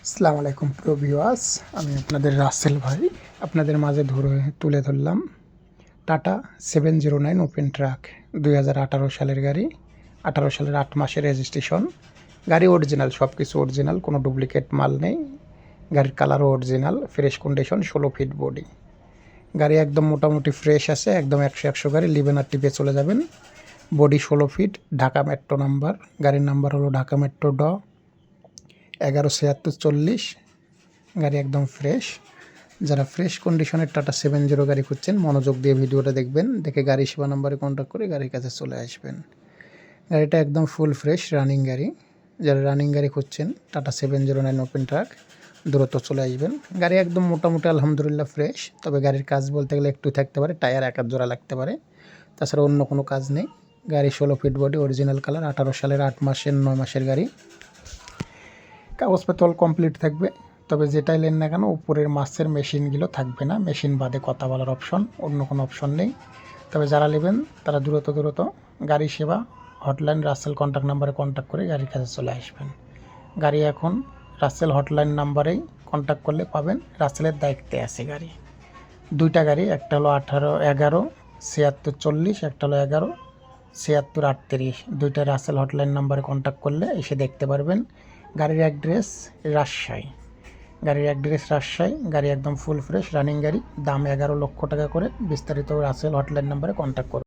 আসসালামু আলাইকুম প্রিয় ভিউয়ার্স, আমি আপনাদের রাসেল ভাই আপনাদের মাঝে তুলে ধরলাম টাটা 709 ওপেন ট্রাক 2018 সালের গাড়ি, 18 সালের 8 মাসের রেজিস্ট্রেশন। গাড়ি অরিজিনাল, সব কিছু অরিজিনাল, কোনো ডুপ্লিকেট মাল নেই। গাড়ির কালারও original, fresh condition, 16 feet body. গাড়ি একদম মোটামুটি ফ্রেশ আছে, একদম 100 গাড়ি লিবেন আর টিপে চলে যাবেন। Body 16 feet, Dhaka metro number. গাড়ির নাম্বার হলো ঢাকা মেট্রো 117640। গাড়ি একদম ফ্রেশ। যারা ফ্রেশ কন্ডিশনের টাটা 70 গাড়ি খুঁজছেন মনোযোগ দিয়ে ভিডিওটা দেখবেন, দেখে গাড়ি সেবা নাম্বারে কন্ট্যাক্ট করে গাড়ির কাছে চলে আসবেন। গাড়িটা একদম ফুল ফ্রেশ রানিং গাড়ি। যারা রানিং গাড়ি খুঁজছেন টাটা 709 ওপেন ট্রাক, দ্রুত চলে আসবেন। গাড়ি একদম মোটামুটি আলহামদুলিল্লাহ ফ্রেশ, তবে গাড়ির কাজ বলতে গেলে একটু থাকতে পারে, টায়ার এক আধ জোড়া লাগতে পারে, তাছাড়া অন্য কোনো কাজ নেই। গাড়ি 16 ফিট বডি, অরিজিনাল কালার, 18 সালের 8 মাসের 9 মাসের গাড়ি। কাগজপত্র কমপ্লিট থাকবে, তবে যেটাই নেন না কেন উপরের মাছের মেশিনগুলো থাকবে না। মেশিন বাদে কথা বলার অপশন, অন্য কোনো অপশন নেই। তবে যারা নেবেন তারা দ্রুত গাড়ি সেবা হটলাইন রাসেল কন্ট্যাক্ট নাম্বারে কন্ট্যাক্ট করে গাড়ির কাছে চলে আসবেন। গাড়ি এখন রাসেল হটলাইন নাম্বারেই কন্ট্যাক্ট করলে পাবেন। রাসেলের দায়িত্বে আছে গাড়ি। দুইটা গাড়ি, একটা হলো 117640, একটা হলো 117638। দুইটা রাসেল হটলাইন নাম্বারে কন্ট্যাক্ট করলে এসে দেখতে পারবেন। গাড়ির অ্যাড্রেস রাজশাহী। গাড়ি একদম ফুল ফ্রেশ রানিং গাড়ি। দাম 11 লক্ষ টাকা করে। বিস্তারিত রাসেল হটলাইন নাম্বারে কন্ট্যাক্ট করুন।